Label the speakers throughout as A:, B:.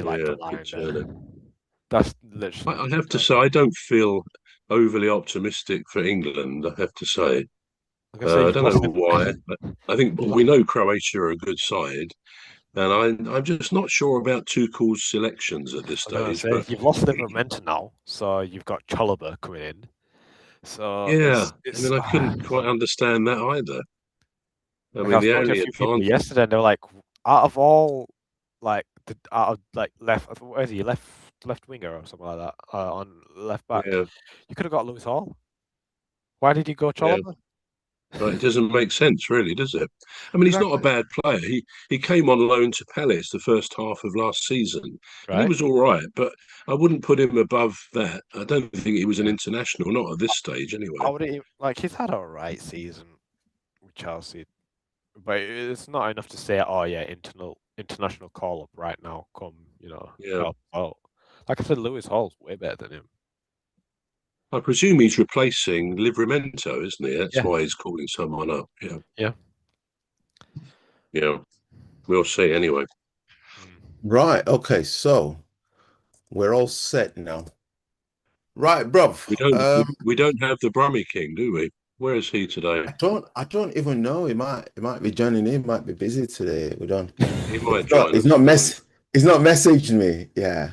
A: like the
B: Yeah, good
A: line there.
B: turnout.
A: That's literally
B: I
A: just
B: have to
A: going
B: say,
A: on.
B: I don't feel overly optimistic for England. I have to say,
A: Like I say,
B: I
A: you've
B: don't know
A: lost him.
B: why. But I think
A: You've
B: we
A: lost,
B: know Croatia are a good side, and I'm just not sure about Tuchel's selections at this
A: I was gonna
B: stage.
A: say
B: But
A: you've lost Livramento now, so you've got Chalobah coming in. So
B: yeah,
A: it's
B: I
A: it's.
B: mean, I couldn't quite understand that either. I
A: Like
B: mean,
A: I've
B: the
A: spoken to a
B: only
A: few people
B: advantage,
A: yesterday, and they were like, out of all, like the out of like left, where is he? Left winger or something like that on left back.
B: yeah,
A: You could have got Lewis Hall. Why did you go
B: yeah.
A: Chalobah?
B: Right, it doesn't make sense, really, does it? I mean, he's not a
A: Exactly.
B: bad player. He came on loan to Palace the first half of last season, and he
A: Right?
B: was all right. But I wouldn't put him above that. I don't think he was an
A: Yeah.
B: international, not at this stage,
A: I
B: anyway.
A: would like he's had a right season with Chelsea, but it's not enough to say, oh yeah, international call up right now. Come,
B: Yeah,
A: help out. Like I said, Lewis Hall's way better than him.
B: I presume he's replacing Livramento, isn't he? That's
A: Yeah.
B: why he's calling someone up. Yeah,
A: Yeah.
B: yeah. We'll see anyway.
A: Mm.
C: Right. Okay. So we're all set now. Right, bruv.
B: We don't we don't have the Brummy King, do we? Where is he today?
C: I don't even know. He might be joining in. He might be busy today. We don't.
B: He
C: It's
B: might
C: not.
B: join
C: It's
B: us.
C: not mess. It's not messaged me. Yeah.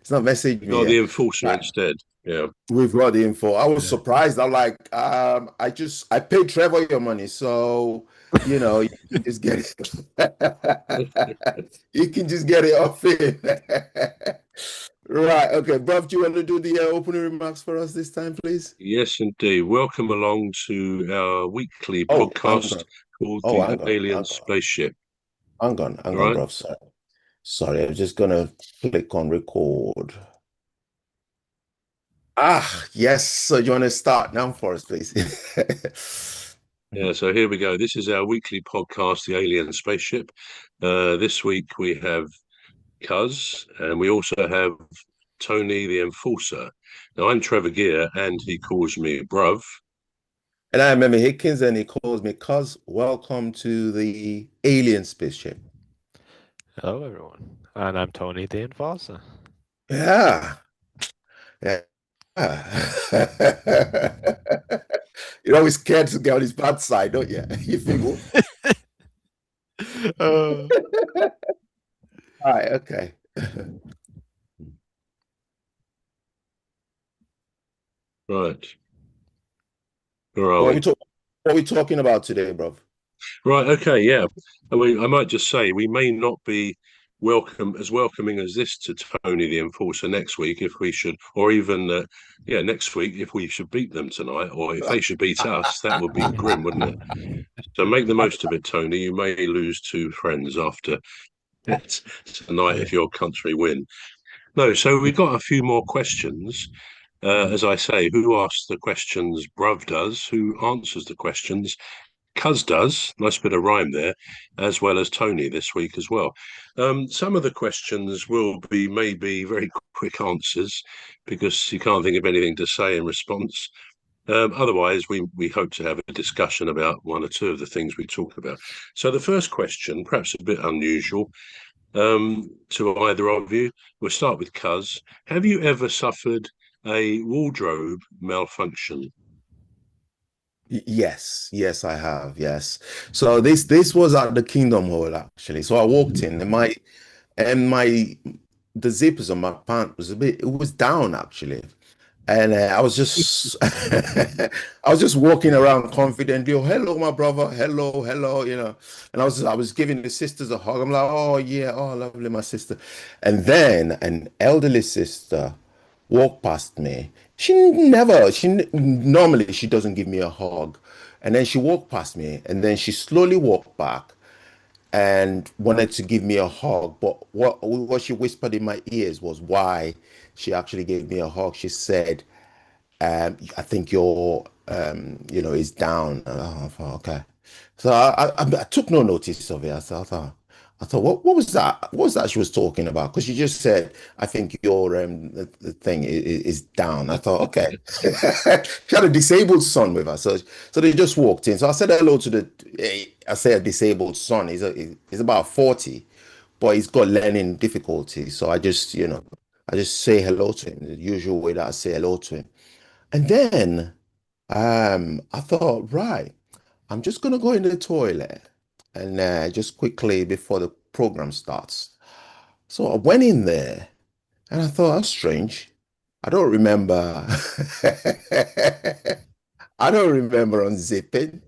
C: It's not messaged
B: We
C: me
B: got the
C: yet.
B: enforcer
C: Right.
B: instead. Yeah.
C: We've got the info. I was
B: Yeah.
C: surprised. I'm like, I paid Trevor your money, so you can just get it. You can just get it off it. Right. Okay, bruv, do you want to do the opening remarks for us this time, please?
B: Yes, indeed. Welcome along to our weekly
C: Oh, hang
B: podcast
C: on.
B: called
C: Oh,
B: the
C: hang on.
B: Alien
C: Hang on.
B: Spaceship.
C: Hang
B: All
C: on,
B: right.
C: bruv. Sorry. I'm just gonna click on record. Yes. So you want to start now for us, please?
B: Yeah, so here we go. This is our weekly podcast, The Alien Spaceship. This week we have Cuz, and we also have Tony the Enforcer. Now, I'm Trevor Gear, and he calls me Bruv.
C: And I remember Hickens, and he calls me, "Cuz, welcome to the Alien Spaceship."
A: Hello, everyone, and I'm Tony the Enforcer.
C: Yeah. Yeah. You're always scared to get on his bad side, don't you? You think, "Oh,
A: Uh,
C: all right, okay."
B: Right. Where are
C: What are
B: we?
C: we talk, what are we talking about today, bro?
B: Right. Okay. Yeah. I mean, I might just say we may not be welcoming as this to Tony the Enforcer next week if we should, or even next week if we should beat them tonight, or if they should beat us, that would be grim, wouldn't it? So make the most of it, Tony. You may lose two friends after tonight if your country win. No. So we got a few more questions. As I say, who asks the questions? Bruv does. Who answers the questions? Cuz does, nice bit of rhyme there, as well as Tony this week as well. Some of the questions will be maybe very quick answers because you can't think of anything to say in response. Otherwise, we hope to have a discussion about one or two of the things we talk about. So the first question, perhaps a bit unusual to either of you, we'll start with Cuz. Have you ever suffered a wardrobe malfunction?
C: Yes, I have. Yes. So this was at the Kingdom Hall actually. So I walked in, and my the zippers on my pant was it was down actually. And I was just I was just walking around confidently. Oh, hello, my brother. Hello, hello, And I was giving the sisters a hug. I'm like, oh yeah, oh lovely, my sister. And then an elderly sister walked past me. Normally she doesn't give me a hug. And then she walked past me and then she slowly walked back and wanted to give me a hug. But what she whispered in my ears was why she actually gave me a hug. She said, I think is down. I thought, okay. So I took no notice of it. I thought, what was that? What was that she was talking about? Because she just said, I think the thing is down. I thought, okay. She had a disabled son with her, so they just walked in. So I said hello to I say a disabled son. He's about 40, but he's got learning difficulties. So I just say hello to him, the usual way that I say hello to him. And then I thought, right, I'm just gonna go in the toilet and just quickly before the program starts. So I went in there and I thought, that's strange. I don't remember. I don't remember unzipping.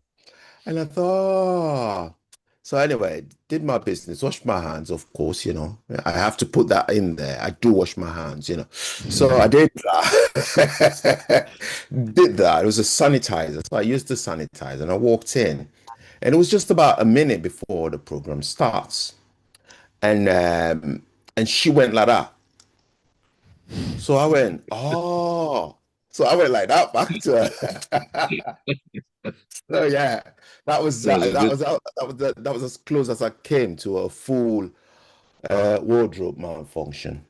C: And I thought, oh. So anyway, did my business, washed my hands, of course, I have to put that in there. I do wash my hands. So I did that. Did that. It was a sanitizer. So I used the sanitizer and I walked in. And it was just about a minute before the program starts. And she went like that. So I went, oh. So I went like that back to her. So yeah, that was
B: That was
C: that,
B: a
C: that
B: good.
C: was that was as close as I came to a full wardrobe malfunction.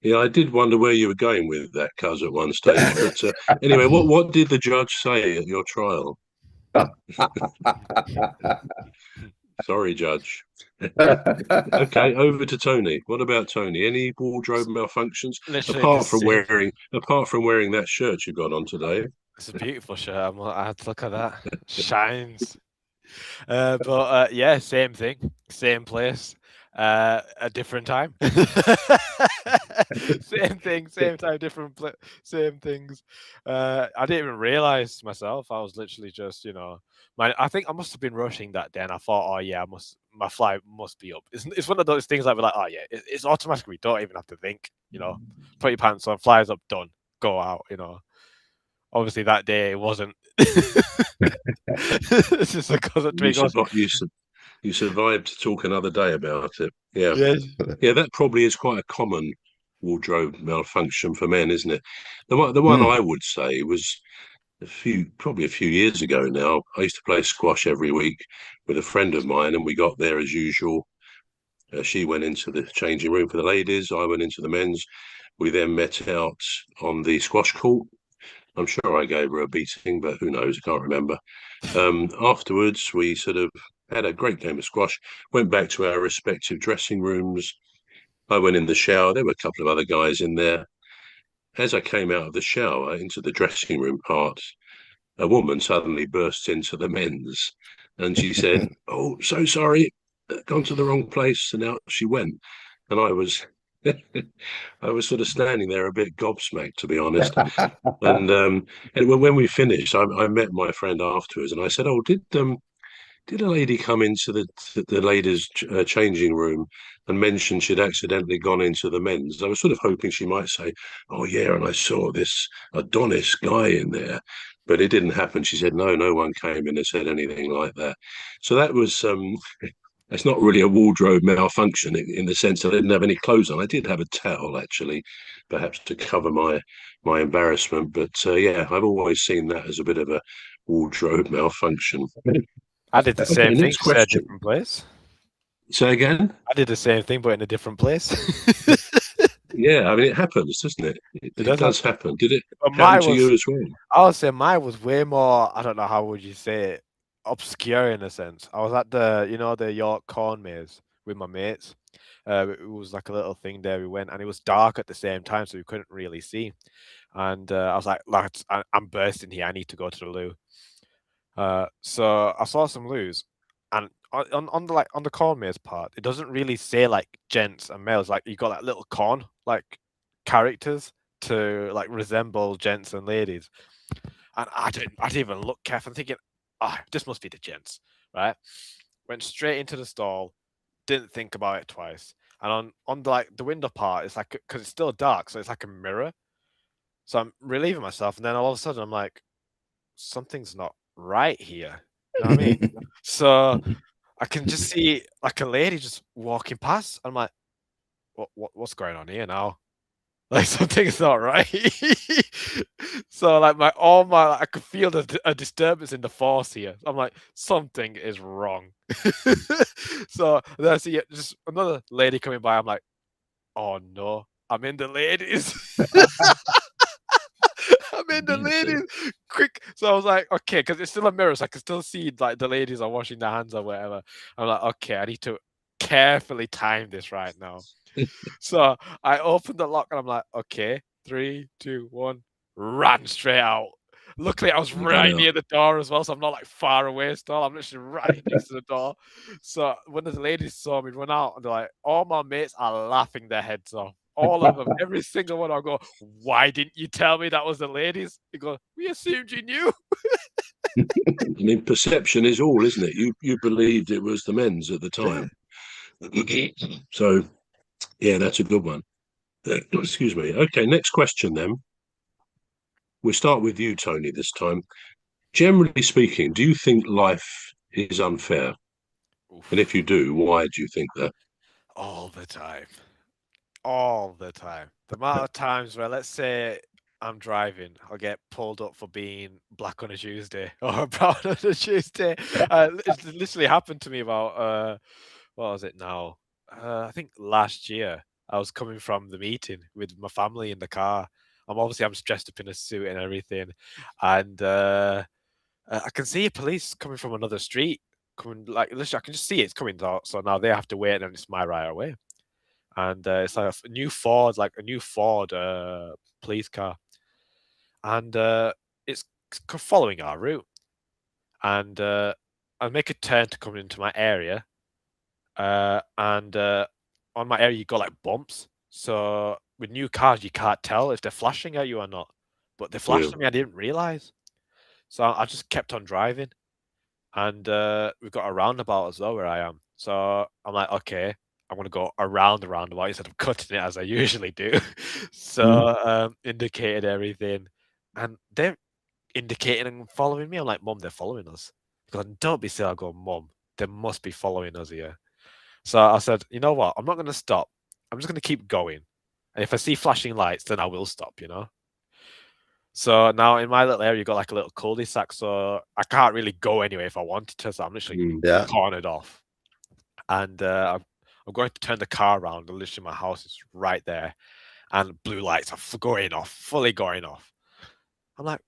B: Yeah, I did wonder where you were going with that, Cuz, at one stage. But anyway, what did the judge say at your trial? Sorry, Judge. Okay, over to Tony. What about Tony? Any wardrobe malfunctions
A: Literally the same.
B: apart from wearing that shirt you got on today?
A: It's a beautiful shirt. I had to look at that. Shines. But yeah, same thing, same place, a different time. Same thing, same time, same things. I didn't even realize myself. I was literally just, I think I must have been rushing that day, and I thought, oh yeah, my flight must be up. It's one of those things that we're like, oh yeah, it's automatic. We don't even have to think. Put your pants on, flies up, done, go out. Obviously that day it wasn't. It's just because of
B: You
A: Twig.
B: survived. You survived to talk another day about it. Yeah,
A: Yes.
B: yeah. That probably is quite a common wardrobe malfunction for men, isn't it? The one
C: Mm.
B: I would say was probably a few years ago now. I used to play squash every week with a friend of mine, and we got there as usual. She went into the changing room for the ladies. I went into the men's. We then met out on the squash court. I'm sure I gave her a beating, but who knows? I can't remember. Afterwards, we sort of had a great game of squash, went back to our respective dressing rooms. I went in the shower. There were a couple of other guys in there. As I came out of the shower into the dressing room part, a woman suddenly burst into the men's and she said, "Oh, so sorry, gone to the wrong place." And out she went. And I was. I was sort of standing there a bit gobsmacked, to be honest. And when we finished, I met my friend afterwards, and I said, "Oh, did a lady come into the ladies' changing room and mention she'd accidentally gone into the men's?" I was sort of hoping she might say, "Oh yeah, and I saw this Adonis guy in there," but it didn't happen. She said, "No, no one came in and said anything like that." So that was it's not really a wardrobe malfunction in the sense that I didn't have any clothes on. I did have a towel actually, perhaps to cover my embarrassment. But yeah, I've always seen that as a bit of a wardrobe malfunction.
A: I did the
B: Okay,
A: same thing,
B: next
A: just at a
B: question.
A: different place.
B: Say again.
A: I did the same thing, but in a different place.
B: Yeah, I mean it happens, doesn't it? It,
A: It
B: it
A: does
B: does
A: happen.
B: happen. Did it
A: But
B: happen
A: mine
B: to
A: was,
B: you as well?
A: I would say mine was way more, I don't know how would you say it, obscure in a sense. I was at the York Corn Maze with my mates. It was like a little thing there we went, and it was dark at the same time, so we couldn't really see. And I was like, lads, I'm bursting here. I need to go to the loo. So I saw some loos, and on the corn maze part, it doesn't really say like gents and males. Like you got like little corn like characters to like resemble gents and ladies. And I didn't even look careful. I'm thinking, this must be the gents, right? Went straight into the stall, didn't think about it twice. And on the window part, it's like because it's still dark, so it's like a mirror. So I'm relieving myself, and then all of a sudden I'm like, something's not right here. You know what I mean? So I can just see like a lady just walking past. I'm like, what's going on here now? Like something's not right. So like I could feel a disturbance in the force here. I'm like, something is wrong. So then I see just another lady coming by. I'm like, oh no, I'm in the ladies. I'm in the ladies. Quick. So I was like, okay, because it's still a mirror, so I can still see like the ladies are washing their hands or whatever. I'm like, okay, I need to. carefully time this right now. So I opened the lock and I'm like, okay, 3, 2, 1, ran straight out. Luckily, I was
B: Got
A: right
B: out.
A: near the door as well, so I'm not like far away still. I'm literally right next to the door. So when the ladies saw me run out, and they're like, all my mates are laughing their heads off. All of them, every single one. I go, why didn't you tell me that was the ladies? They go, we assumed you knew.
B: I mean, perception is all, isn't it? You believed it was the men's at the time. So, yeah, that's a good one. Excuse me. Okay, next question then. We'll start with you, Tony, this time. Generally speaking, do you think life is unfair? And if
A: Oof,
B: you do, why do you think that?
A: all the time. All the time. The amount of times where, let's say, I'm driving, I'll get pulled up for being black on a Tuesday or brown on a Tuesday. It's literally happened to me about what was it now? I think last year I was coming from the meeting with my family in the car. I'm dressed up in a suit and everything, and I can see police coming from another street, coming like literally I can just see it's coming out. So now they have to wait, and it's my right away, and it's like a new Ford, police car, and it's following our route, and I make a turn to come into my area, and on my area you got like bumps. So with new cars, you can't tell if they're flashing at you or not, but they
B: Yeah.
A: flashed at me. I didn't realize, so I just kept on driving, and we've got a roundabout as well where I am. So I'm like, okay, I'm gonna go around the roundabout instead of cutting it as I usually do.
C: Mm.
A: So indicated everything, and they're indicating and following me. I'm like, Mum, they're following us. He goes, don't be silly. I go, Mum, they must be following us here. So I said, you know what? I'm not gonna stop. I'm just gonna keep going. And if I see flashing lights, then I will stop, you know? So now in my little area, you got like a little cul-de-sac, so I can't really go anywhere if I wanted to. So I'm literally
B: Mm.
C: Yeah.
A: cornered off, and I'm going to turn the car around, and literally my house is right there, and blue lights are going off, fully going off. I'm like,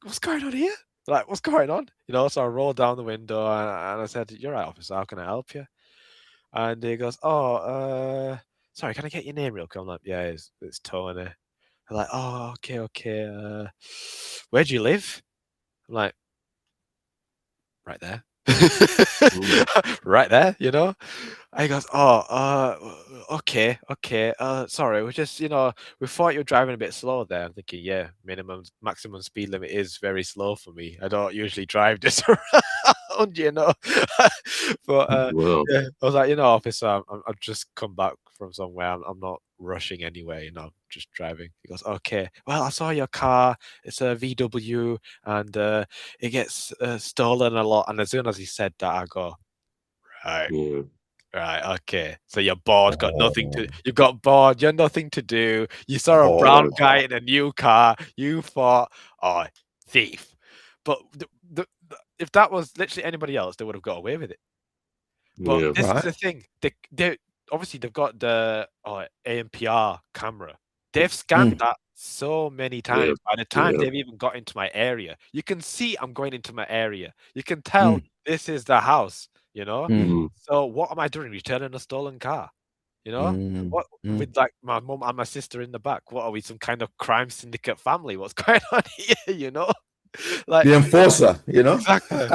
A: what's going on here? Like, what's going on? You know, so I rolled down the window and I said, "You're right, officer. How can I help you?" And he goes, "Oh, sorry, can I get your name real quick?" I'm like, "Yeah, it's Tony." They're like, "Oh, okay, okay. Where do you live?" I'm like, right there.
B: Mm.
A: Right there, you know? And he goes, "Oh, okay, okay. Sorry, we just, we thought you were driving a bit slow there." I'm thinking, yeah, maximum speed limit is very slow for me. I don't usually drive this around, you know. But
B: Well,
A: yeah, I was like, officer, I've just come back from somewhere. I'm not rushing anywhere, I'm just driving. He goes, "Okay. Well, I saw your car. It's a VW, and it gets stolen a lot." And as soon as he said that, I go, right.
B: yeah.
A: Right, okay. So you're bored,
C: Oh,
A: you got bored, you're nothing to do. You saw a brown
C: oh,
A: guy in a new car, you thought, oh, thief. But if that was literally anybody else, they would have got away with it. But
B: Yeah.
A: this is
C: right.
A: the thing. They obviously they've got the ANPR camera. They've scanned
C: Mm,
A: that so many
B: Yeah.
A: times. By the time
B: Yeah.
A: they've even got into my area, you can see I'm going into my area. You can tell
C: mm,
A: this is the house, you know?
C: mm,
B: Mm.
A: So what am I doing? Returning a stolen car? You know?
C: mm,
A: What
C: mm.
A: with like my mum and my sister in the back? What are we, some kind of crime syndicate family? What's going on here? You know? Like
C: The enforcer,
A: exactly.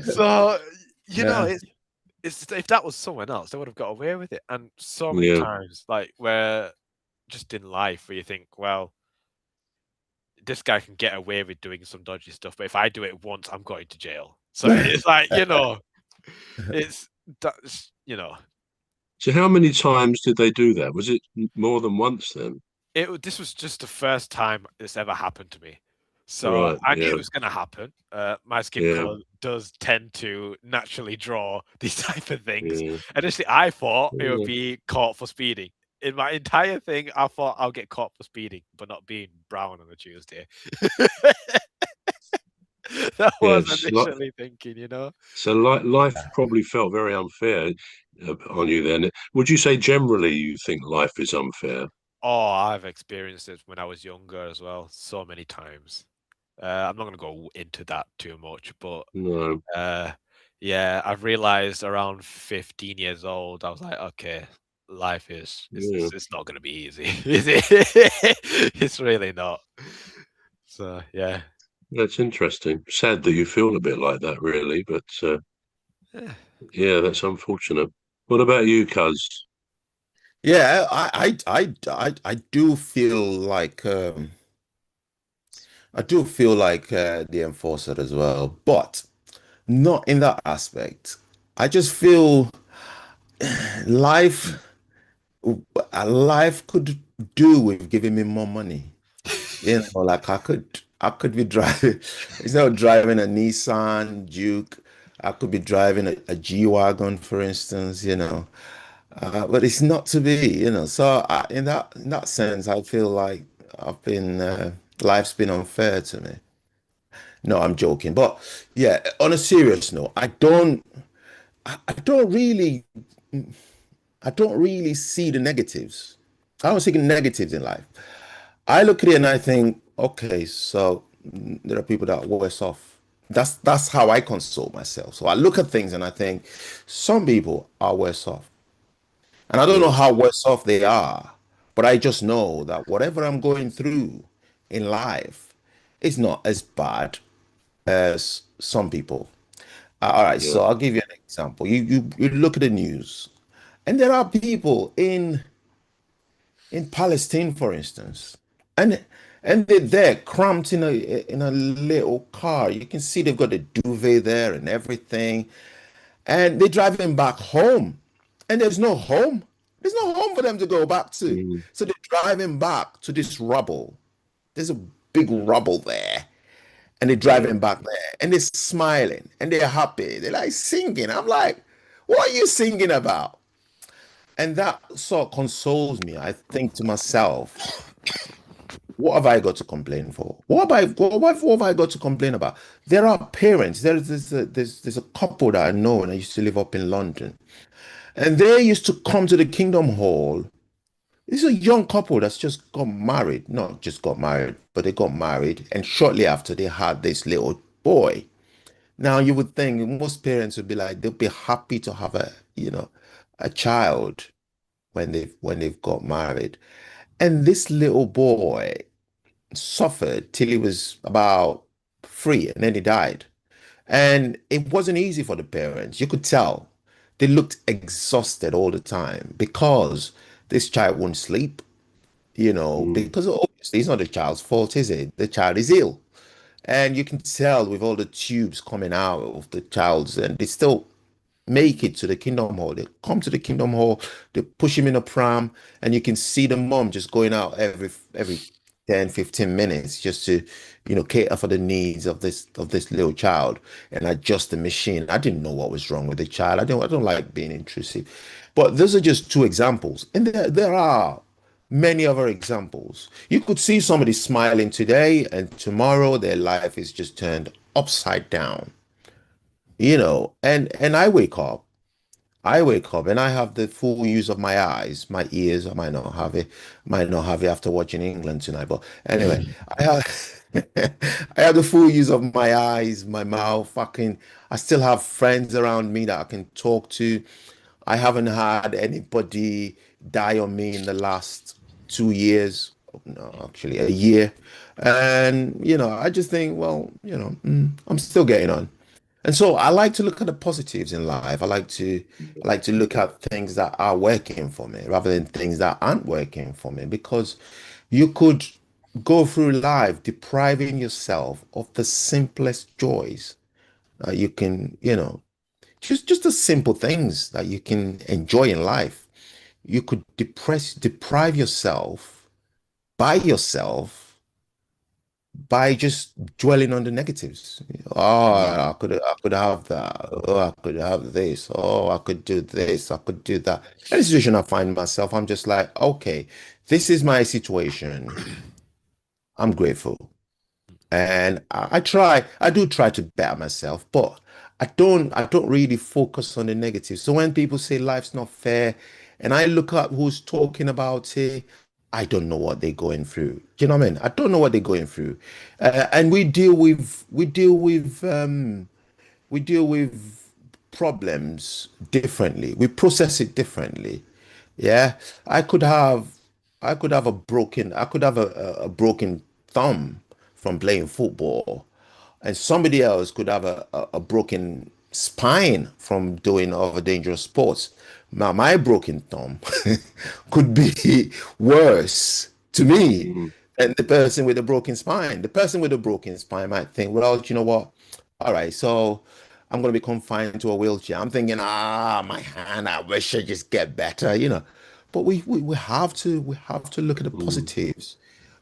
A: So
C: Yeah.
A: it's if that was someone else, they would have got away with it. And so many
B: Yeah.
A: times, like where just in life, where you think, well, this guy can get away with doing some dodgy stuff, but if I do it once, I'm going to jail. So it's like, it's that's
B: So how many times did they do that? Was it more than once then?
A: this was just the first time this ever happened to me. So
B: Right.
A: I knew
B: Yeah.
A: it was going to happen. My skin
B: Yeah.
A: color does tend to naturally draw these type of things.
B: Yeah.
A: Initially, I thought it would
B: Yeah.
A: be caught for speeding. In my entire thing, I thought I'll get caught for speeding, but not being brown on a Tuesday. That was
B: Yes.
A: initially thinking.
B: So life probably felt very unfair on you then. Would you say generally you think life is unfair?
A: Oh, I've experienced it when I was younger as well, so many times. I'm not going to go into that too much, but
B: No.
A: uh, yeah, I've realized around 15 years old, I was like, okay, life is
B: Yeah,
A: it's not gonna be easy, is it? It's really not. So yeah.
B: that's interesting. Sad that you feel a bit like that, really, but
A: Yeah.
B: yeah, that's unfortunate. What about you, Cuz?
C: Yeah, I do feel like the enforcer as well, but not in that aspect. I just feel life life could do with giving me more money. You know, like I could be driving instead of driving a Nissan Juke, I could be driving a G-Wagon, for instance, but it's not to be, So in that sense, I feel like I've been life's been unfair to me. No, I'm joking, but yeah. On a serious note, I don't really see the negatives. I don't see the negatives in life. I look at it and I think, okay, so there are people that are worse off. That's how I console myself. So I look at things and I think some people are worse off. And I don't know
B: Yeah,
C: how worse off they are, but I just know that whatever I'm going through in life is not as bad as some people. All right,
B: yeah,
C: so I'll give you an example. You look at the news, and there are people in Palestine, for instance, and they're there cramped in a little car. You can see they've got a duvet there and everything, and they're driving back home, and there's no home. There's no home for them to go back to.
B: mm,
C: So they're driving back to this rubble. There's a big rubble there, and they're
B: yeah,
C: driving back there, and they're smiling and they're happy. They're like singing. I'm like, what are you singing about? And that sort of consoles me. I think to myself, what have I got to complain for? What have I got to complain about? There are parents. There's a couple that I know, and I used to live up in London, and they used to come to the Kingdom Hall. This is a young couple that's just got married. Not just got married, but they got married, and shortly after they had this little boy. Now you would think most parents would be like, they'll be happy to have a child when they've got married. And this little boy suffered till he was about 3, and then he died. And it wasn't easy for the parents. You could tell they looked exhausted all the time because this child wouldn't sleep,
B: mm,
C: because obviously it's not the child's fault, is it? The child is ill. And you can tell with all the tubes coming out of the child's, and they still make it to the Kingdom Hall. They come to the Kingdom Hall, they push him in a pram, and you can see the mom just going out every 10, 15 minutes just to, cater for the needs of this little child and adjust the machine. I didn't know what was wrong with the child. I don't like being intrusive. But those are just two examples. And there are many other examples. You could see somebody smiling today, and tomorrow their life is just turned upside down. And I wake up and I have the full use of my eyes, my ears. I might not have it after watching England tonight, but anyway, I have I have the full use of my eyes, my mouth. I still have friends around me that I can talk to. I haven't had anybody die on me in the last 2 years. No, actually, a year. And I just think, well, I'm still getting on. And so I like to look at the positives in life. I like to look at things that are working for me rather than things that aren't working for me, because you could go through life depriving yourself of the simplest joys that you can, just the simple things that you can enjoy in life. You could deprive yourself by yourself by just dwelling on the negatives. Oh, I could have that. Oh, I could have this. Oh, I could do this. I could do that. And the situation I find myself, I'm just like, okay, this is my situation. I'm grateful. And I do try to better myself, but I don't really focus on the negative. So when people say life's not fair, and I look up who's talking about it, I don't know what they're going through. Do you know what I mean? I don't know what they're going through. And we deal with problems differently. We process it differently. Yeah, I could have, I could have a broken thumb from playing football, and somebody else could have a broken spine from doing other dangerous sports. Now, my broken thumb could be worse to me
B: Mm.
C: than the person with a broken spine. The person with a broken spine might think, well, you know what? All right, so I'm going to be confined to a wheelchair. I'm thinking, my hand, I wish I just get better, you know. But we have to look at the
B: Mm.
C: positives,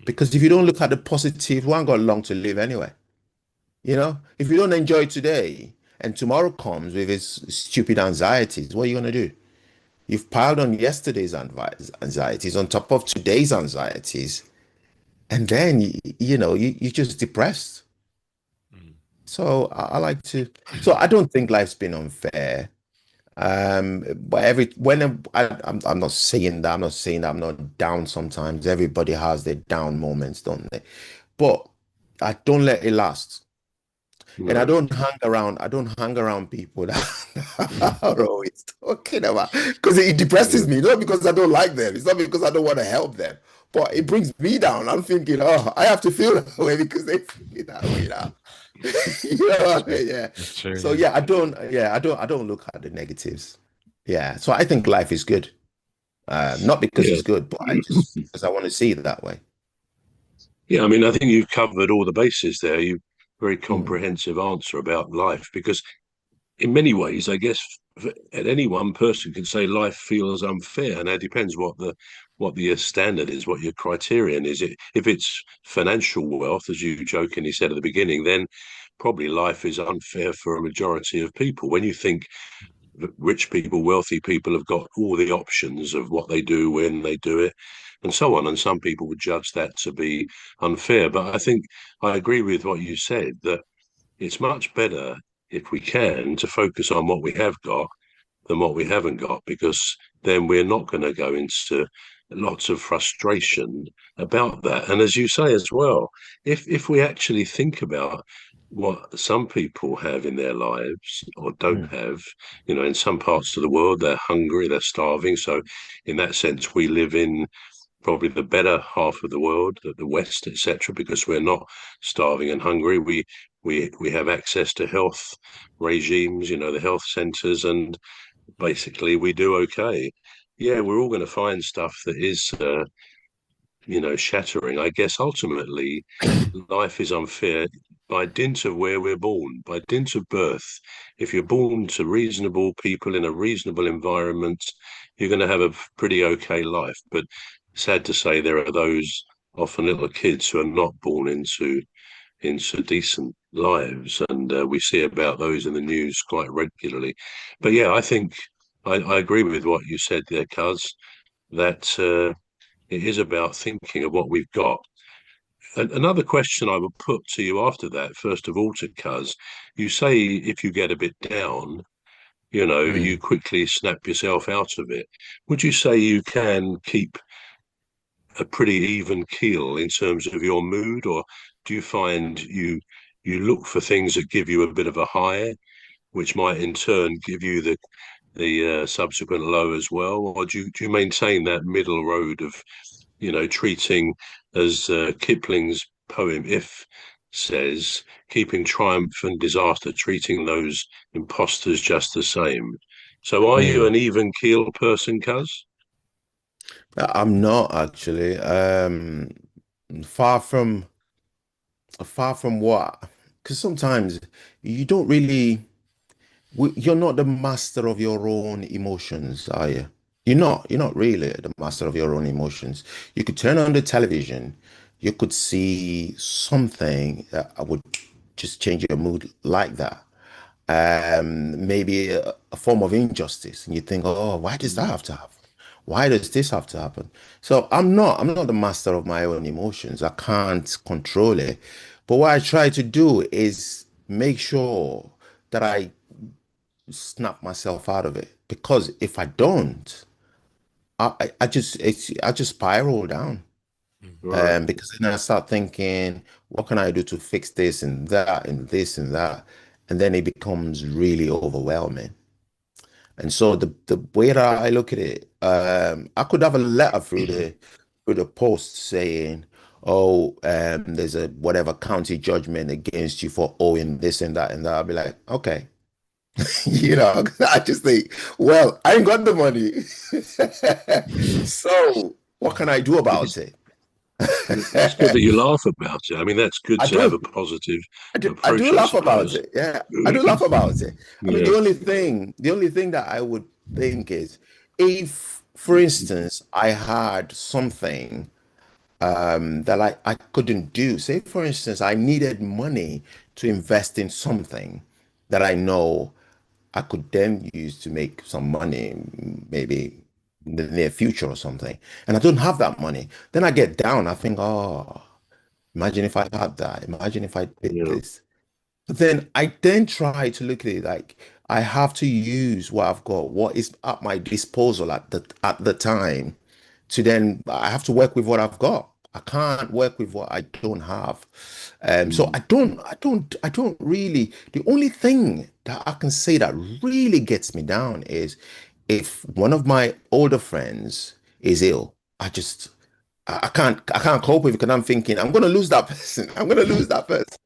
C: because if you don't look at the positive, we ain't got long to live anyway. You know, if you don't enjoy today and tomorrow comes with its stupid anxieties, what are you going to do? You've piled on yesterday's anxieties on top of today's anxieties, and then you're just depressed.
A: Mm.
C: So I like to. So I don't think life's been unfair. But every when I'm not saying that. I'm not saying that I'm not down sometimes. Everybody has their down moments, don't they? But I don't let it last. And
B: No.
C: I don't hang around people that are always talking about, because it depresses
B: Yeah.
C: me, not because I don't like them. It's not because I don't want to help them, but it brings me down. I'm thinking, oh, I have to feel that way because they feel that way now. You know
A: It's
C: what I
A: true.
C: mean? Yeah.
A: It's true.
C: So
A: Yeah.
C: I don't look at the negatives. Yeah. So I think life is good. Not because
B: Yeah.
C: it's good, but I just because I want to see it that way.
B: Yeah, I mean, I think you've covered all the bases there. You very
C: Mm,
B: comprehensive answer about life because in many ways, I guess at any one person can say life feels unfair. And that depends what the standard is, what your criterion is. If it's financial wealth, as you jokingly said at the beginning, then probably life is unfair for a majority of people. When you think that rich people, wealthy people have got all the options of what they do, when they do it, and so on. And some people would judge that to be unfair. But I think I agree with what you said that it's much better if we can to focus on what we have got than what we haven't got, because then we're not going to go into lots of frustration about that. And as you say as well, if we actually think about what some people have in their lives or don't
C: mm,
B: have, in some parts of the world, they're hungry, they're starving. So in that sense, we live in probably the better half of the world, the West, etc., because we're not starving and hungry. We have access to health regimes, the health centres, and basically we do okay. Yeah, we're all going to find stuff that is, shattering. I guess ultimately, life is unfair by dint of where we're born, by dint of birth. If you're born to reasonable people in a reasonable environment, you're going to have a pretty okay life. But sad to say, there are those often little kids who are not born into decent lives, and we see about those in the news quite regularly. But yeah, I think I agree with what you said there, Cuz, that it is about thinking of what we've got. Another question I would put to you after that, first of all, to Cuz, you say if you get a bit down, you
C: mm.
B: quickly snap yourself out of it. Would you say you can keep a pretty even keel in terms of your mood, or do you find you look for things that give you a bit of a high, which might in turn give you the subsequent low as well, or do you maintain that middle road of treating, as Kipling's poem "If" says, keeping triumph and disaster, treating those imposters just the same. So, are you
C: Mm.
B: an even keel person, Cuz?
C: I'm not actually. Far from far from what? Because sometimes you don't really. You're not the master of your own emotions, are you? You're not. You're not really the master of your own emotions. You could turn on the television, you could see something that would just change your mood like that. Maybe a form of injustice, and you think, oh, why does that
B: Mm.
C: have to happen? Why does this have to happen? So I'm not the master of my own emotions. I can't control it. But what I try to do is make sure that I snap myself out of it. Because if I don't, I just spiral down.
A: Mm.
B: Right.
C: Because then I start thinking, what can I do to fix this and that and this and that? And then it becomes really overwhelming. And so the way that I look at it, I could have a letter through the post saying, "Oh, there's a whatever county judgment against you for owing this and that and that." I'll be like, "Okay," you know. I just think, well, I ain't got the money, so what can I do about
B: It's,
C: it?
B: it's good that you laugh about it. I mean, that's good
C: I
B: to have a
C: do.
B: positive
C: I
B: approach,
C: do
B: I
C: laugh about
B: suppose.
C: it. Yeah, I do laugh about it. I mean,
B: Yeah.
C: the only thing that I would think is if, for instance, I had something that I couldn't do. Say, for instance, I needed money to invest in something that I know I could then use to make some money, maybe in the near future or something, and I don't have that money. Then I get down. I think, oh, imagine if I had that. Imagine if I did
B: Yeah.
C: this. But then I then try to look at it like I have to use what I've got, what is at my disposal at the time to then I have to work with what I've got. I can't work with what I don't have. So
B: Mm.
C: I don't really. The only thing that I can say that really gets me down is if one of my older friends is ill. I can't cope with it because I'm thinking I'm gonna lose that person. I'm gonna lose that person.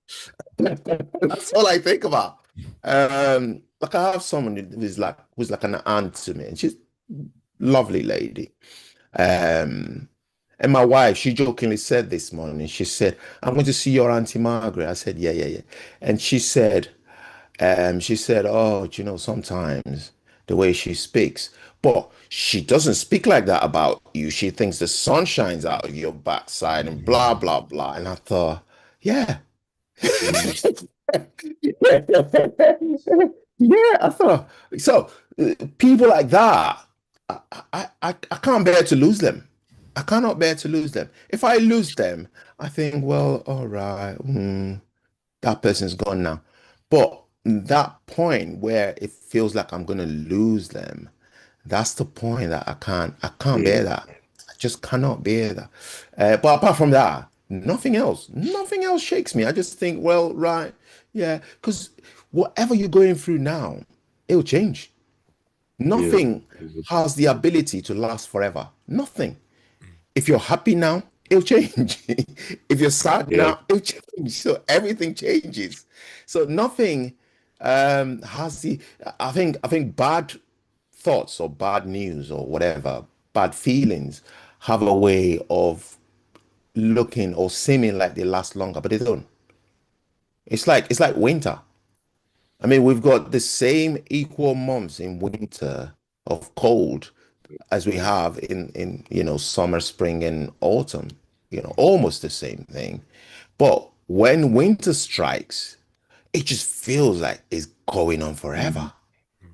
C: That's all I think about. Like I have someone who's like an aunt to me, and she's a lovely lady. Um, and my wife, she jokingly said this morning, she said, "I'm going to see your Auntie Margaret." I said, "Yeah, yeah, yeah." And she said, "Oh, do you know, sometimes the way she speaks, but she doesn't speak like that about you. She thinks the sun shines out of your backside and blah, blah, blah." And I thought, yeah.
B: Mm.
C: Yeah, I thought so. People like that, I can't bear to lose them. I cannot bear to lose them. If I lose them, I think, well, all right, that person's gone now. But that point where it feels like I'm gonna lose them, that's the point that I can't bear
B: Yeah.
C: that. I just cannot bear that. But apart from that, nothing else shakes me. I just think, well, right, yeah, because whatever you're going through now, it'll change.
B: Yeah.
C: Nothing has the ability to last forever. Nothing. If you're happy now, it'll change. If you're sad
B: Yeah.
C: now, it'll change. So everything changes. So nothing has the. I think bad thoughts or bad news or whatever, bad feelings have a way of looking or seeming like they last longer, but they don't. It's like winter. I mean, we've got the same equal months in winter of cold as we have in summer, spring, and autumn. Almost the same thing. But when winter strikes, it just feels like it's going on forever.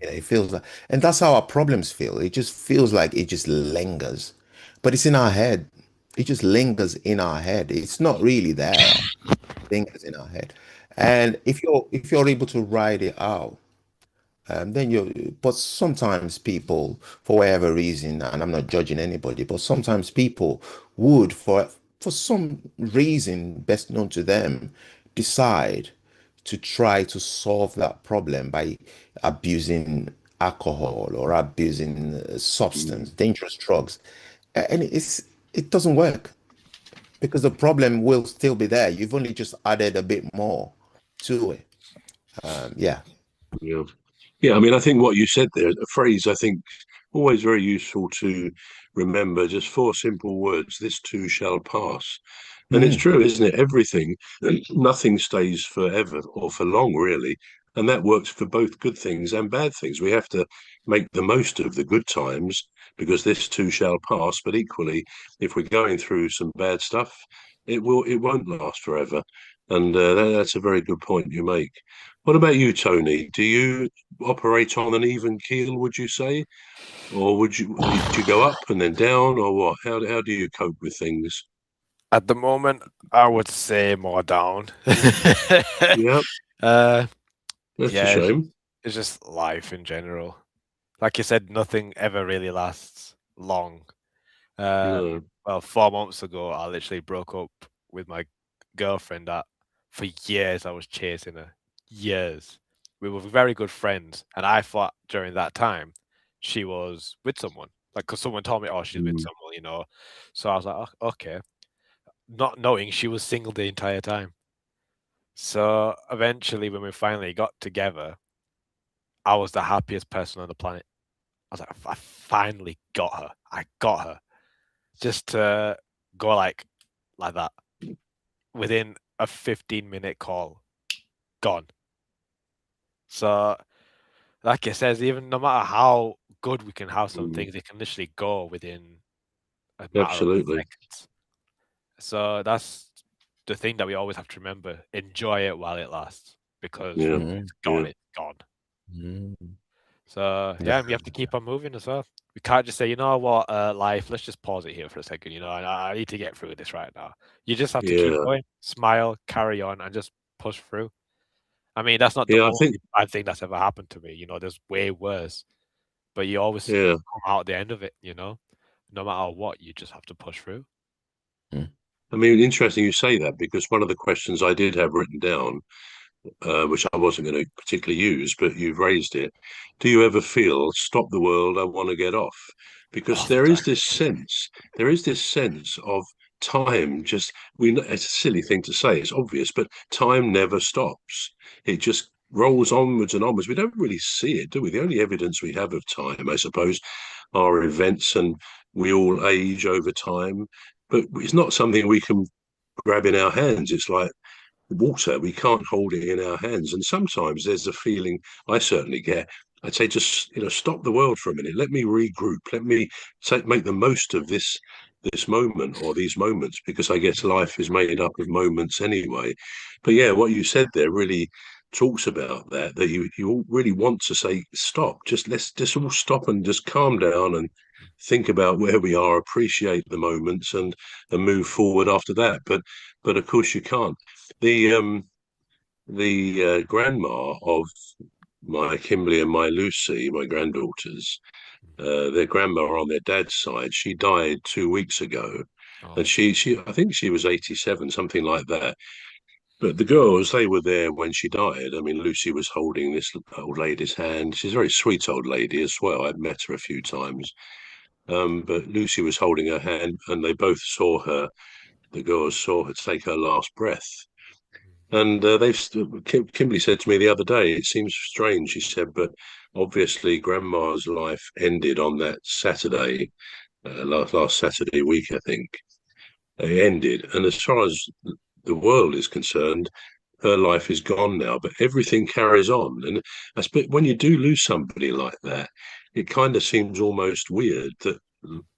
C: It feels like, and that's how our problems feel. It just feels like it just lingers, but it's in our head. It just lingers in our head. It's not really there. It lingers in our head. And if you're able to ride it out, then you, but sometimes people, for whatever reason, and I'm not judging anybody, but sometimes people would, for some reason best known to them, decide to try to solve that problem by abusing alcohol or abusing substance,
B: Mm.
C: dangerous drugs, and it doesn't work because the problem will still be there. You've only just added a bit more to it. Yeah.
B: Yeah. Yeah. I mean, I think what you said there, a phrase I think always very useful to remember, just four simple words: this too shall pass. And it's
C: Mm.
B: true, isn't it? Everything, nothing stays forever or for long, really. And that works for both good things and bad things. We have to make the most of the good times because this too shall pass. But equally, if we're going through some bad stuff, it won't last forever. And that's a very good point you make. What about you, Tony? Do you operate on an even keel, would you say? Or do you go up and then down, or what? How do you cope with things?
A: At the moment, I would say more down.
B: Yeah,
A: uh,
B: that's a
A: yeah,
B: shame.
A: it's just life in general. Like you said, nothing ever really lasts long.
B: No.
A: Well, 4 months ago, I literally broke up with my girlfriend that for years I was chasing her. Years. We were very good friends, and I thought during that time she was with someone. Like, because someone told me, oh, she's with
B: Mm.
A: someone, you know. So I was like, "Oh, okay," not knowing she was single the entire time. So eventually, when we finally got together, I was the happiest person on the planet. I was like, I finally got her. I got her. Just to go like that within a 15-minute call, gone. So, like it says, even no matter how good we can have some
B: Mm.
A: things, it can literally go within a matter of
B: Absolutely.
A: seconds. So that's the thing that we always have to remember. Enjoy it while it lasts, because
B: Yeah.
A: when
C: Mm,
A: it's gone,
B: Yeah.
A: it's gone.
C: mm.
A: So
C: Yeah.
A: yeah, and we have to keep on moving as well. We can't just say, you know what, life, let's just pause it here for a second. You know, I need to get through this right now. You just have to keep
B: Yeah.
A: going, smile, carry on, and just push through. I mean, that's not the
B: Yeah. I
A: only
B: think.
A: bad thing that's ever happened to me. You know, there's way worse, but you always
B: Yeah.
A: come out at the end of it. You know, no matter what, you just have to push through.
C: Mm.
B: I mean, interesting you say that because one of the questions I did have written down, which I wasn't going to particularly use, but you've raised it. Do you ever feel, stop the world, I want to get off? Because
A: All the time.
B: there is this sense of time. Just it's a silly thing to say, it's obvious, but time never stops. It just rolls onwards and onwards. We don't really see it, do we? The only evidence we have of time, I suppose, are events, and we all age over time. But it's not something we can grab in our hands. It's like water. We can't hold it in our hands. And sometimes there's a feeling I certainly get. I'd say just stop the world for a minute. Let me regroup. Let me make the most of this moment or these moments, because I guess life is made up of moments anyway. But yeah, what you said there really talks about that you all really want to say stop. Let's just all stop and just calm down and think about where we are, appreciate the moments, and move forward after that. But of course you can't. The grandma of my Kimberly and my Lucy, my granddaughters, their grandma on their dad's side, she died 2 weeks ago, and
A: Oh,
B: she I think she was 87, something like that. But the girls, they were there when she died. I mean, Lucy was holding this old lady's hand. She's a very sweet old lady as well. I've met her a few times. But Lucy was holding her hand, and they both saw her. The girls saw her take her last breath. And Kimberly said to me the other day, it seems strange, she said, but obviously Grandma's life ended on that Saturday, last Saturday week, I think. It ended. And as far as the world is concerned, her life is gone now, but everything carries on. And when you do lose somebody like that, it kind of seems almost weird that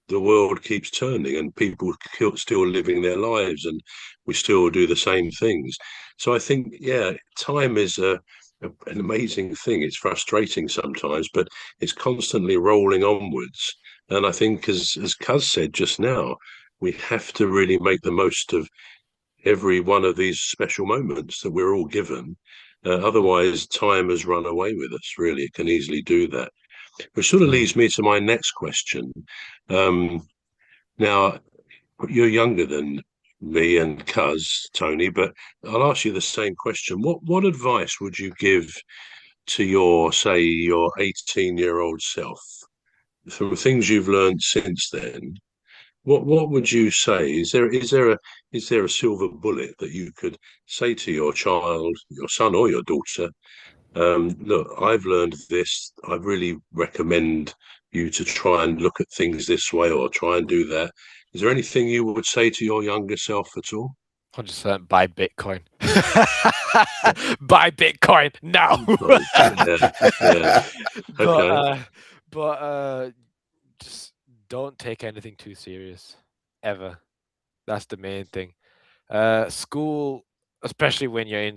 B: the world keeps turning and people still living their lives, and we still do the same things. So I think, yeah, time is an amazing thing. It's frustrating sometimes, but it's constantly rolling onwards. And I think, as Kaz said just now, we have to really make the most of every one of these special moments that we're all given. Otherwise, time has run away with us, really. It can easily do that. Which sort of
C: Mm.
B: leads me to my next question. Um, Now, you're younger than me and Cuz, Tony, but I'll ask you the same question. What advice would you give to say, your 18-year-old self from things you've learned since then? What would you say? Is there a silver bullet that you could say to your child, your son or your daughter? Look, I've learned this. I really recommend you to try and look at things this way or try and do that. Is there anything you would say to your younger self at all?
A: 100% buy Bitcoin. Buy Bitcoin now.
B: Right. Yeah, yeah.
A: but
B: Okay.
A: uh, but just don't take anything too serious ever. That's the main thing. School, especially when you're in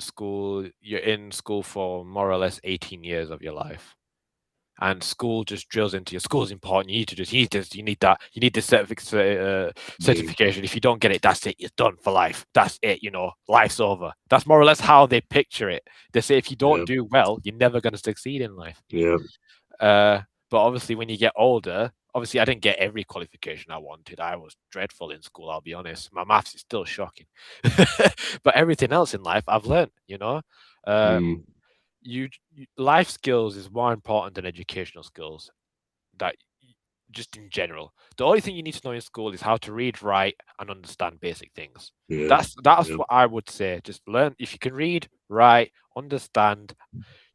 A: school for more or less 18 years of your life. And school just drills into you. School's important. You need this, you need that, you need this
B: Mm,
A: certification. If you don't get it, that's it. You're done for life. That's it. You know, life's over. That's more or less how they picture it. They say if you don't
B: yeah,
A: do well, you're never going to succeed in life.
B: yeah.
A: Uh, but obviously, when you get older, obviously, I didn't get every qualification I wanted. I was dreadful in school. I'll be honest. My maths is still shocking. But everything else in life, I've learned. You know, uh,
B: Mm,
A: life skills is more important than educational skills. that just in general. The only thing you need to know in school is how to read, write, and understand basic things.
B: Yeah.
A: That's
B: Yeah.
A: what I would say. Just learn. If you can read, write, understand,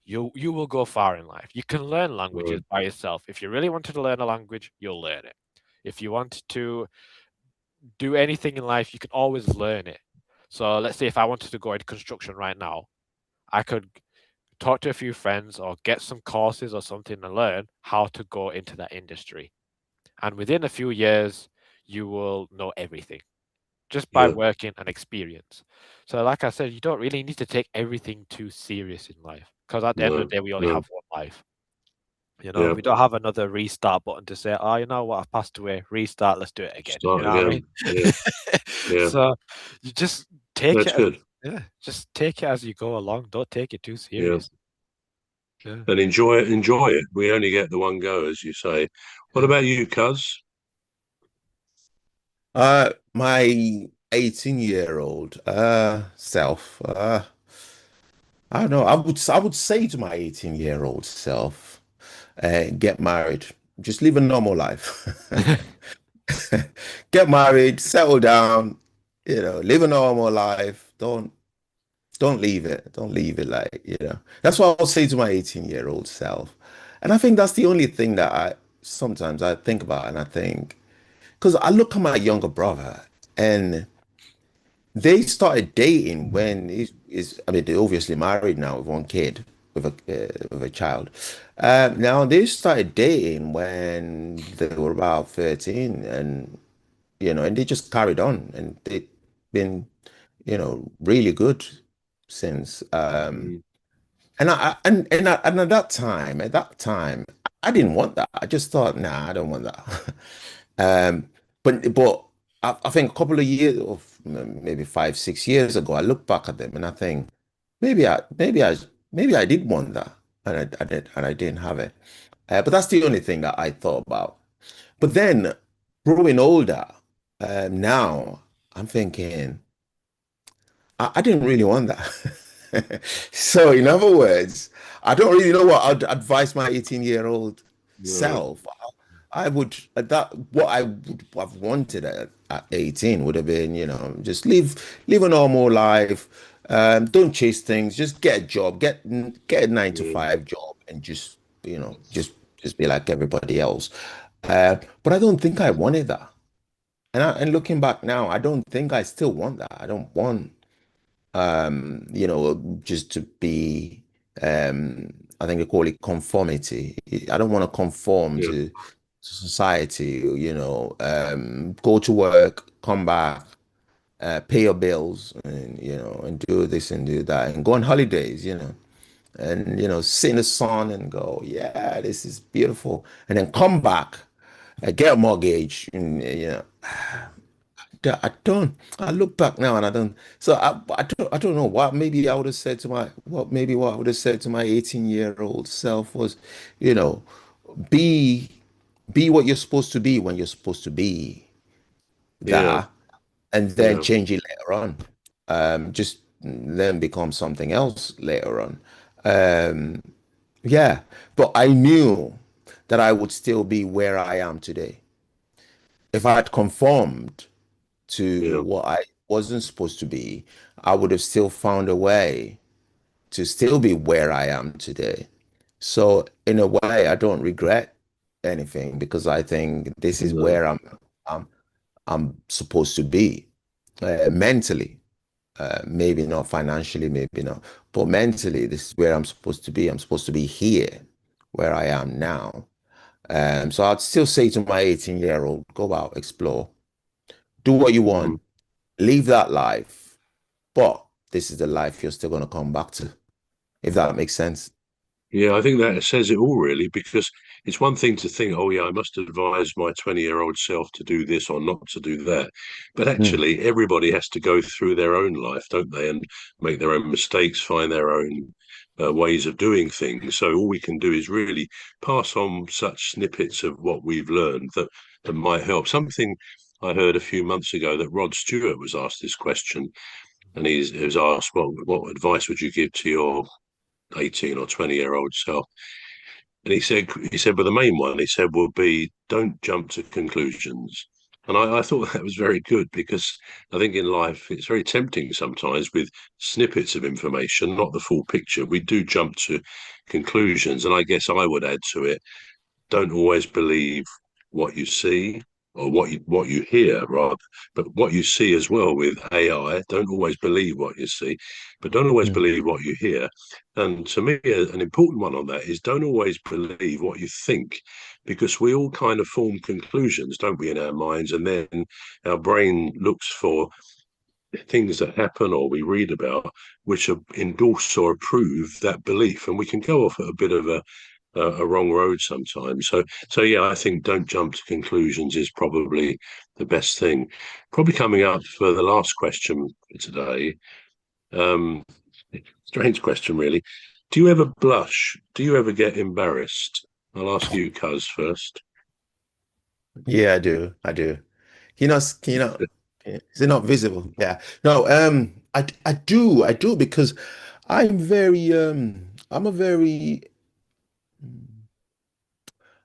A: you will go far in life. You can learn languages
B: Right.
A: by yourself. If you really wanted to learn a language, you'll learn it. If you want to do anything in life, you can always learn it. So let's say if I wanted to go into construction right now, I could talk to a few friends or get some courses or something to learn how to go into that industry. And within a few years, you will know everything just by
B: Yeah.
A: working and experience. So, like I said, you don't really need to take everything too serious in life because at the end of
B: No.
A: the day, we only
B: No.
A: have one life.
B: Yeah.
A: We don't have another restart button to say, oh, you know what, I've passed away, restart, let's do it again. You
B: Start
A: know what I mean?
B: again. Yeah. Yeah.
A: So, you just take
B: That's
A: it as,
B: good.
A: yeah, just take it as you go along. Don't take it too
B: Yeah.
A: serious. Yeah,
B: And enjoy it. Enjoy it. We only get the one go, as you say. What
A: yeah.
B: about you, Cuz?
C: My 18-year-old self, I don't know. I would say to my 18-year-old self, get married. Just live a normal life. Get married, settle down, live a normal life. Don't leave it. Don't leave it like. That's what I'll say to my 18-year-old self. And I think that's the only thing that I sometimes I think about and I think, because I look at my younger brother and they started dating when I mean, they're obviously married now with one kid, with a child. Now they started dating when they were about 13, and they just carried on, and they've been, really good since.
B: Mm.
C: And at that time, I didn't want that. I just thought, nah, I don't want that. But I think a couple of years, or maybe 5, 6 years ago, I look back at them and I think maybe I did want that, and I didn't have it. But that's the only thing that I thought about. But then, growing older, now I'm thinking I didn't really want that. So, in other words, I don't really know what I'd advise my 18-year-old
B: Right.
C: self. I would that what I would have wanted at 18 would have been, just live a normal life. Don't chase things. Just get a job, get a nine to
B: Yeah.
C: five job, and just be like everybody else. But I don't think I wanted that. And looking back now, I don't think I still want that. I don't want just to be, I think they call it conformity. I don't want to conform
B: Yeah.
C: to society, go to work, come back, pay your bills, and do this and do that, and go on holidays, and, sit in the sun and go, yeah, this is beautiful. And then come back, get a mortgage, and, I don't. I look back now and I don't. So I don't know what maybe I would have said to my what I would have said to my 18-year-old self was, you know, be be what you're supposed to be when you're supposed to be
B: Yeah.
C: that, and then
B: Yeah.
C: change it later on. Just then become something else later on. Um, yeah, but I knew that I would still be where I am today if I had conformed to
B: Yeah.
C: what I wasn't supposed to be. I would have still found a way to still be where I am today. So in a way, I don't regret anything because I think this is
B: No.
C: where I'm I'm supposed to be mentally. Maybe not financially, maybe not, but mentally, this is where I'm supposed to be. I'm supposed to be here, where I am now. So I'd still say to my 18-year-old, go out, explore, do what you
B: Mm.
C: want, live that life, but this is the life you're still going to come back to, if that makes sense.
B: Yeah, I think that says it all, really, because it's one thing to think, oh, yeah, I must advise my 20-year-old self to do this or not to do that. But
C: Mm.
B: actually, everybody has to go through their own life, don't they? And make their own mistakes, find their own ways of doing things. So all we can do is really pass on such snippets of what we've learned that might help. Something I heard a few months ago that Rod Stewart was asked this question, and he was asked, what advice would you give to your 18 or 20-year-old self? he said, but the main one he said would be don't jump to conclusions. And I thought that was very good because I think in life it's very tempting sometimes with snippets of information, not the full picture. We do jump to conclusions. And I guess I would add to it, don't always believe what you see or what you hear rather, but what you see as well with AI. Don't always believe what you see, but don't always
C: Mm.
B: believe what you hear. And to me, an important one on that is don't always believe what you think, because we all kind of form conclusions, don't we, in our minds, and then our brain looks for things that happen or we read about which endorse or approve that belief, and we can go off at a bit of a wrong road sometimes. So yeah, I think don't jump to conclusions is probably the best thing. Probably coming up for the last question for today. Um, Strange question, really. Do you ever blush? Do you ever get embarrassed? I'll ask you, Cuz, first.
C: Yeah, I do. I do. Is it not visible? Yeah. No, I do because I'm a very,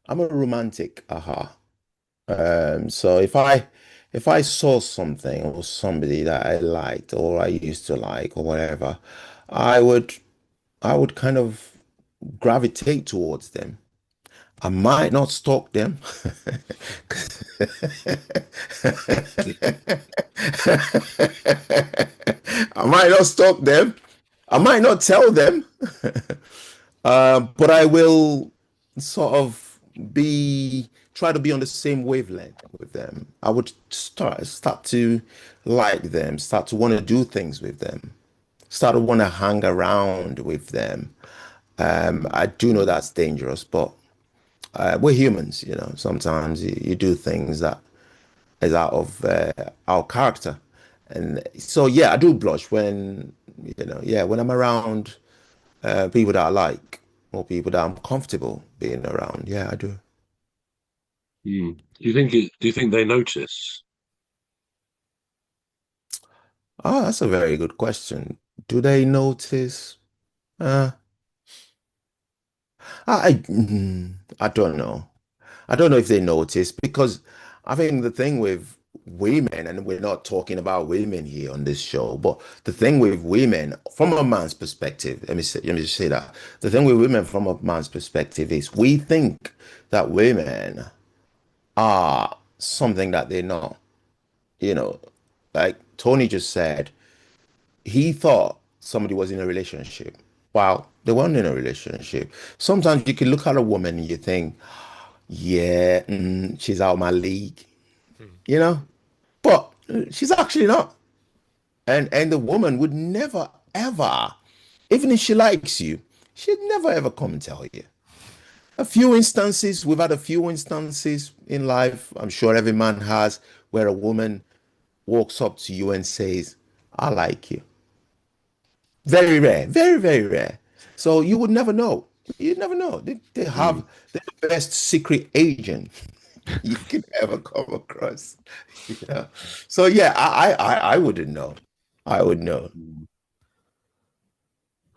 C: I'm a romantic. Aha. So if I saw something or somebody that I liked or I used to like or whatever, I would, I would kind of gravitate towards them. I might not stalk them. I might not stalk them. I might not tell them. But I will sort of be try to be on the same wavelength with them. I would start to like them, start to want to do things with them, start to want to hang around with them. I do know that's dangerous, but we're humans, you know. Sometimes you do things that is out of our character, and so yeah, I do blush when yeah, when I'm around people that I like or people that I'm comfortable being around. Yeah, I do.
B: Hmm. Do you think they notice?
C: Oh, that's a very good question. Do they notice? Uh, I don't know. I don't know if they notice because I think the thing with women, and we're not talking about women here on this show, but the thing with women from a man's perspective, let me just say that the thing with women from a man's perspective is we think that women are something that they're not. You know, like Tony just said, he thought somebody was in a relationship. While they weren't in a relationship. Sometimes you can look at a woman and you think, yeah, she's out of my league,
A: Hmm.
C: you know? But she's actually not. And the woman would never, ever, even if she likes you, she'd never ever come and tell you. A few instances, we've had a few instances in life, I'm sure every man has, where a woman walks up to you and says, I like you. Very rare, very, very rare. So you would never know. You'd never know. They
B: Hmm.
C: have the best secret agent you could ever come across. Yeah. So yeah, I wouldn't know. I would know.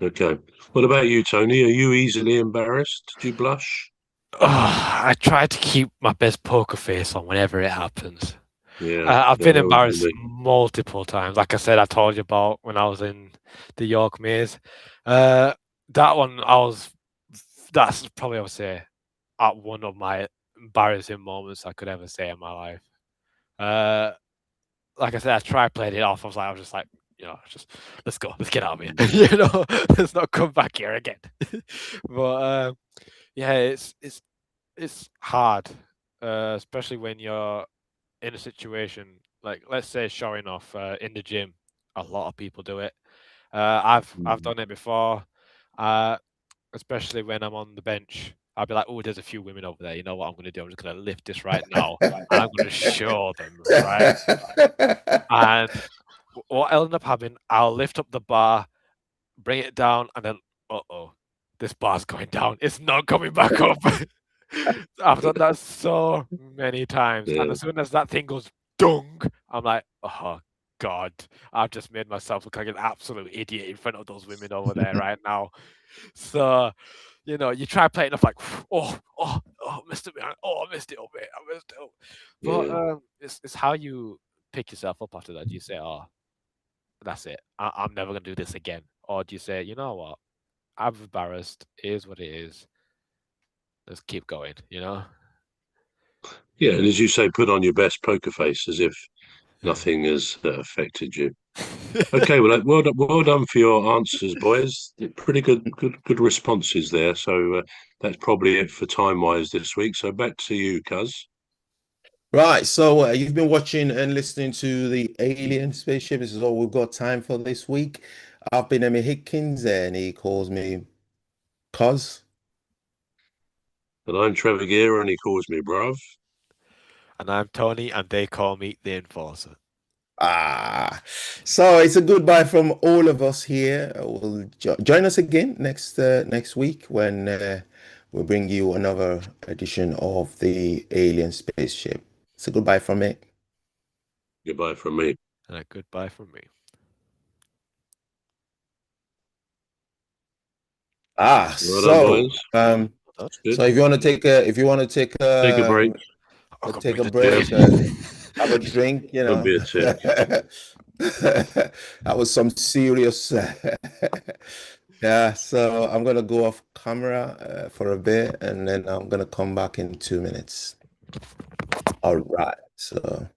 B: Okay. What about you, Tony? Are you easily embarrassed? Do you blush?
A: I try to keep my best poker face on whenever it happens.
B: Yeah,
A: I've
B: yeah, I
A: been
B: know what you
A: embarrassed
B: mean.
A: multiple times. Like I said, I told you about when I was in the York Maze. Uh, that one, that's probably, I would say, at one of my embarrassing moments I could ever say in my life. Uh, like I said, I tried playing it off. I was just like, just let's go, let's get out of here.
B: Mm.
A: Let's not come back here again. But yeah, it's hard, especially when you're in a situation like, let's say, showing off in the gym. A lot of people do it. I've
B: Mm.
A: done it before, uh, especially when I'm on the bench. I'll be like, "Oh, there's a few women over there. You know what I'm going to do? I'm just going to lift this right now, and I'm going to show them, right?" And what'll end up happening, I'll lift up the bar, bring it down, and then, uh-oh, this bar's going down. It's not coming back up. I've done that so many times, and
B: Yeah.
A: as soon as that thing goes dong, I'm like, oh God, I've just made myself look like an absolute idiot in front of those women over there right now. So You know, you try playing off like, missed it, man. Oh, I missed it up, mate. I missed it up. But
B: Yeah.
A: it's how you pick yourself up after that. Do you say, oh, that's it. I'm never gonna do this again, or do you say, you know what? I'm embarrassed. It is what it is. Let's keep going. You know.
B: Yeah, and as you say, put on your best poker face as if nothing has affected you. Okay, well, well done for your answers, boys. Pretty good responses there. So that's probably it for time wise this week. So back to you, Cuz.
C: Right, so you've been watching and listening to the Alien Spaceship. This is all we've got time for this week. I've been Emmy Hickins, and he calls me Cuz.
B: And I'm Trevor Gear, and he calls me bruv.
A: And I'm Tony, and they call me the Enforcer.
C: So it's a goodbye from all of us here. Will join us again next week when we bring you another edition of the Alien Spaceship. It's a goodbye from me.
B: Goodbye from me.
A: And a goodbye from me.
B: Well done,
C: So
B: boys. That's
C: so
B: good.
C: if you want to
B: Take a break.
A: I can
C: take
A: bring
C: a
A: the
B: Yeah,
C: break,
A: tea.
C: have a drink,
B: don't be a tit.
C: that was some serious. Yeah, so I'm gonna go off camera for a bit, and then I'm gonna come back in 2 minutes. All right, so.